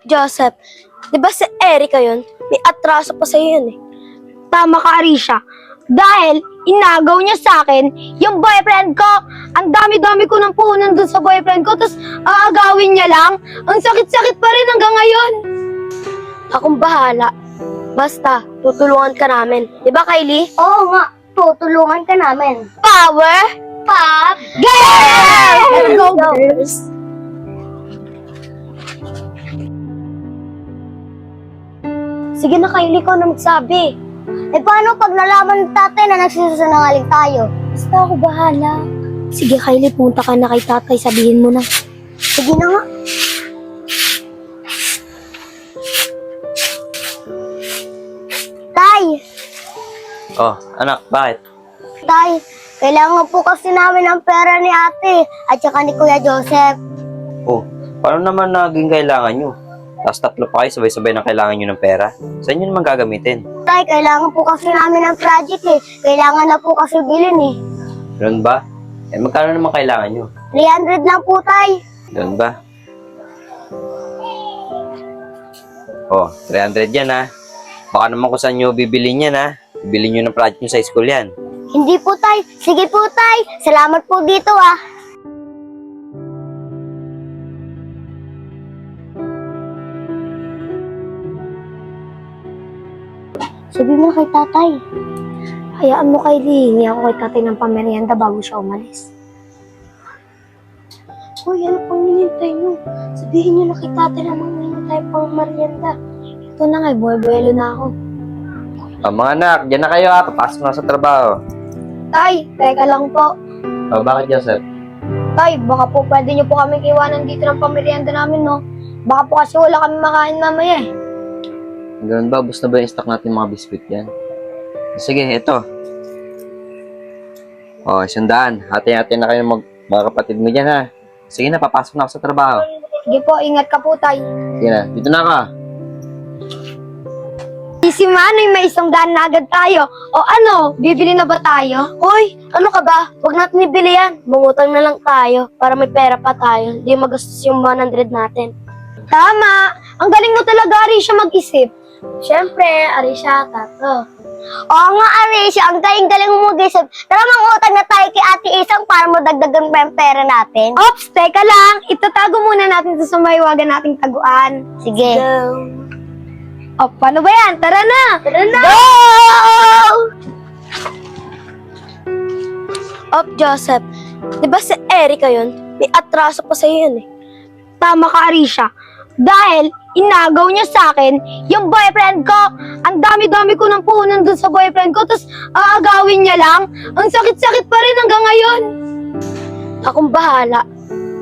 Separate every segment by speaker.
Speaker 1: Joseph, di ba si Erica yun? May atraso pa sa'yo yun eh.
Speaker 2: Tama ka, Arisha. Dahil inagaw niya sa akin yung boyfriend ko. Ang dami-dami ko ng puhunan dun sa boyfriend ko, tapos aagawin niya lang. Ang sakit-sakit pa rin hanggang ngayon.
Speaker 1: Akong bahala. Basta, tutulungan ka namin. Di ba, Kylie?
Speaker 3: Oo nga, tutulungan ka namin.
Speaker 1: Power!
Speaker 3: Pop!
Speaker 1: Girls!
Speaker 3: Let's go,
Speaker 1: girls! Sige na, Kylie, ikaw na magsabi.
Speaker 3: Eh paano pag nalaman ng tatay na nagsisinungaling tayo?
Speaker 1: Basta ako bahala. Sige, Kylie, punta ka na kay tatay. Sabihin mo na.
Speaker 3: Sige na nga. Tay!
Speaker 4: Oh, anak, bakit?
Speaker 3: Tay, kailangan po kasi namin ng pera ni ate at saka ni Kuya Joseph.
Speaker 4: Oh, paano naman naging kailangan nyo? Tapos tatlo pa kayo, sabay-sabay na kailangan nyo ng pera. Saan nyo naman gagamitin?
Speaker 3: Tay, kailangan po kasi namin ng project eh. Kailangan na po kasi bilhin eh.
Speaker 4: Ganun ba? Eh, magkano naman kailangan nyo?
Speaker 3: 300 lang po, tay.
Speaker 4: Ganun ba? Oh, 300 yan ha. Baka naman kung saan nyo bibilin yan ha. Bibilin nyo ng project nyo sa school yan.
Speaker 3: Hindi po, tay. Sige po, tay. Salamat po dito ah.
Speaker 1: Sabi mo kay tatay. Hayaan mo, Kylie. Hingi ako kay tatay ng pamerienda bago siya umalis. Uy, ano pang hinintay nyo? Sabihin nyo na kay tatay na manghingi tayo pang merienda. Ito na nga, buwelo na ako.
Speaker 4: Oh, mga anak, dyan na kayo ha. Papasok na sa trabaho.
Speaker 2: Tay, teka lang po.
Speaker 4: Oh, bakit, Joseph?
Speaker 2: Tay, baka po pwede niyo po kami iwanan dito ng pamerienda namin, no? Baka po kasi wala kami makain mamaya eh.
Speaker 4: Ganun ba? Bus na ba yung stock natin mga biscuit yan? Sige, ito. Oh, 100. Hati-hati na kayo mga kapatid mo dyan ha. Sige na, papasok na ako sa trabaho.
Speaker 2: Sige po, ingat ka po, tay.
Speaker 4: Sige na, dito na ka.
Speaker 2: Si Manoy, may 100 na agad tayo. O ano, bibili na ba tayo?
Speaker 1: Uy, ano ka ba? Huwag natin ibili yan. Mangutang na lang tayo para may pera pa tayo. Hindi magastos yung 100 natin.
Speaker 2: Tama! Ang galing mo talaga, Arisha, mag-isip.
Speaker 1: Siyempre, Arisha, tato.
Speaker 3: Oo nga, Arisha. Ang galing-galing mo mag-isip. Tara, mangutang na tayo kay Ate Isang para madagdagan pa yung pera natin.
Speaker 2: Ops, teka lang. Itatago muna natin sa sumaywagan nating taguan.
Speaker 3: Sige.
Speaker 2: O, paano ba yan? Tara na!
Speaker 1: Tara na! Joseph, di ba si Erica yun? May atraso pa sa'yo yun eh.
Speaker 2: Tama ka, Arisha. Dahil inagaw niya sa akin yung boyfriend ko. Ang dami-dami ko ng puhunan dun sa boyfriend ko, tapos aagawin niya lang. Ang sakit-sakit pa rin hanggang ngayon.
Speaker 1: Akong bahala.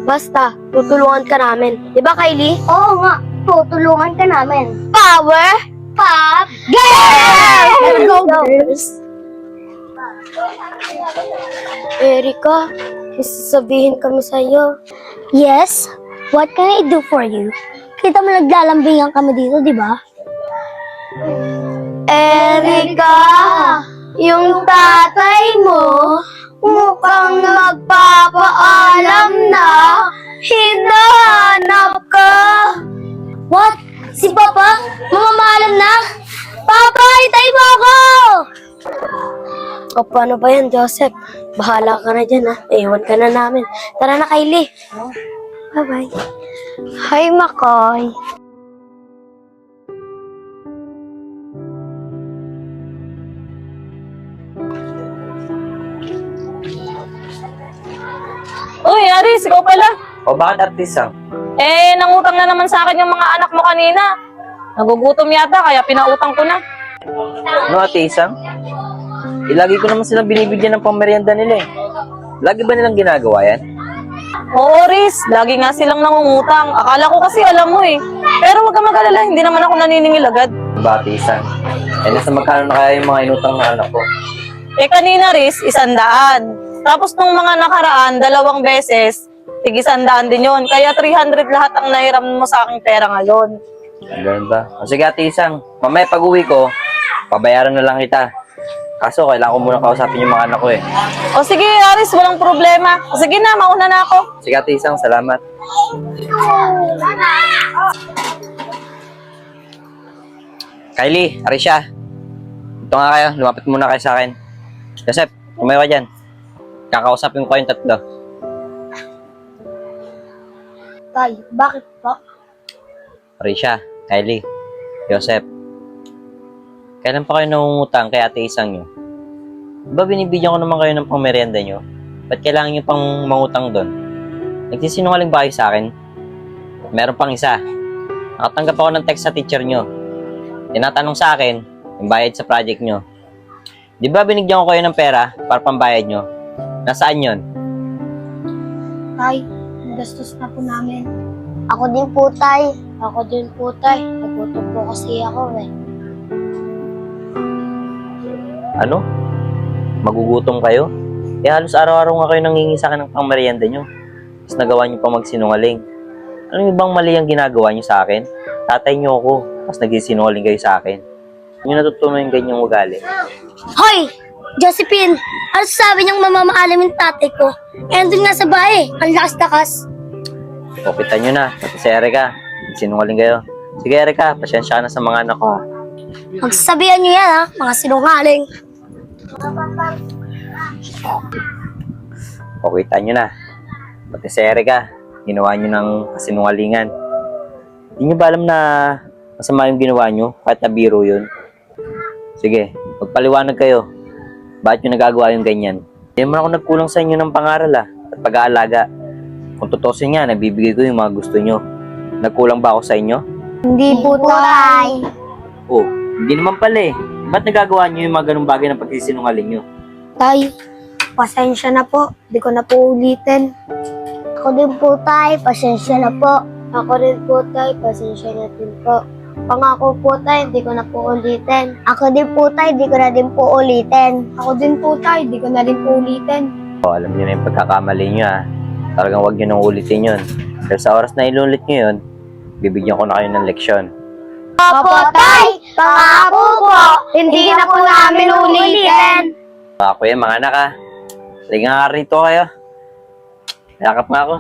Speaker 1: Basta, tutulungan ka namin. Di ba, Kylie?
Speaker 3: Oo nga, tutulungan ka namin.
Speaker 1: Power!
Speaker 3: Pop!
Speaker 1: Girls!
Speaker 3: Let's go,
Speaker 1: girls! Erica, may sasabihin kami sa'yo.
Speaker 3: Yes? What can I do for you? Kita mo naglalambingan kami dito, di ba?
Speaker 1: Erica, yung tatay mo mukhang magpapaalam na hinahanap ka.
Speaker 3: What? Si Papa? Mamamalam na? Papa, itay mo ako!
Speaker 1: O paano ba yan, Joseph? Bahala ka na dyan, ha? Iwan ka na namin. Tara na, Kylie. Bye-bye.
Speaker 2: Hi, Makoy.
Speaker 5: Uy, Aris, ikaw pala.
Speaker 4: Oh, bakit artist ah?
Speaker 5: Eh, nangutang na naman sa akin yung mga anak mo kanina. Nagugutom yata, kaya pinautang ko na.
Speaker 4: Ano, Ate Isang? Lagi ko naman silang binibigyan ng pamerienda nila eh. Lagi ba nilang ginagawa yan?
Speaker 5: Oo, Riz, lagi nga silang nangungutang. Akala ko kasi alam mo eh. Pero huwag ka mag-alala, hindi naman ako naniningil agad.
Speaker 4: Ba, Ate Isang? Eh, nasa magkano na kaya yung mga inutang na anak ko?
Speaker 5: Eh, kanina, Riz, 100. Tapos nung mga nakaraan, 2 beses, tig 100 din yun. Kaya 300 lahat ang nahiram mo sa aking pera ngayon.
Speaker 4: Ganun ba? O sige, Ate Isang, mamaya pag-uwi ko, pabayaran na lang kita. Kaso, kailangan ko muna kausapin yung mga anak ko eh.
Speaker 5: O sige, Aris, walang problema. O sige na, mauna na ako.
Speaker 4: Sige, Ate Isang, salamat. Kylie, Arisha. Ito nga kayo, lumapit muna kayo sa akin. Joseph, tumayo ka dyan. Kakausapin ko kayong tatlo.
Speaker 2: Tay, bakit po?
Speaker 4: Arisha, Kylie, Joseph. Kailan pa kayo nangungutang kay ate isang nyo? Diba binibigyan ko naman kayo ng pangmerienda nyo? Ba't kailangan nyo pang mangutang doon? Nagsisinungaling ba kayo sa akin? Meron pang isa. Nakatanggap ako ng text sa teacher nyo. Tinatanong sa akin, yung bayad sa project nyo. Di ba binigyan ko kayo ng pera para pambayad nyo? Nasaan yon?
Speaker 2: Tay, gastos na po namin.
Speaker 3: Ako din po, Tay.
Speaker 1: Ako din po, tay. Nagutom po kasi ako eh.
Speaker 4: Ano? Magugutom kayo? Eh halos araw-araw nga kayo nangingi sa akin ng pangmerienda nyo. Tapos nagawa nyo pa magsinungaling. Ano yung bang mali ang ginagawa nyo sa akin? Tatay nyo ako. Tapos nagsisinungaling kayo sa akin. Hindi nyo natutunan yung ganyang ugali.
Speaker 3: Hoy! Josephine! Ano sabi niyang mamamaalam yung tatay ko? Eh, andun nga sa bahay. Ang lakas-lakas.
Speaker 4: Kupitan nyo na. Pati si Erica. Sinungaling kayo. Sige Erica, pasyensya ka na sa mga anak ko ha.
Speaker 3: Magsasabihan niyo yan, ha? Mga sinungaling.
Speaker 4: Kupitan nyo na. Pati si Erica. Ginawa nyo ng kasinungalingan. Hindi nyo ba alam na masama yung ginawa nyo? Kahit na biro yun. Sige, magpaliwanag kayo. Bakit nyo nagagawa yung ganyan? Hindi naman ako nagkulang sa inyo ng pangaral at pag-aalaga. Kung tutusin nga, nagbibigay ko yung mga gusto nyo. Nagkulang ba ako sa inyo?
Speaker 2: Hindi po, Tay.
Speaker 4: Oh, hindi naman pala eh. Ba't nagagawa nyo yung mga ganung bagay ng pagsisinungaling nyo?
Speaker 2: Tay, pasensya na po. Di ko na po ulitin.
Speaker 3: Ako din po, Tay. Pasensya na po.
Speaker 1: Ako rin po, tay. Pasensya na din po. Pangako po, tay. Hindi ko na po ulitin.
Speaker 3: Ako din po, Tay. Di ko na din po ulitin.
Speaker 2: Ako din po, Tay. Di ko na rin po ulitin.
Speaker 4: O, alam nyo na yung pagkakamali nyo ha. Talagang huwag nyo nang ulitin yun. Dahil sa oras na ilulit nyo yun, bibigyan ko na kayo ng leksyon.
Speaker 3: Opo, Tay. Pangako po. Hindi na po namin ulitin.
Speaker 4: Ako yan, mga anak ha. Sige nga rito kayo. Yakap nga ako.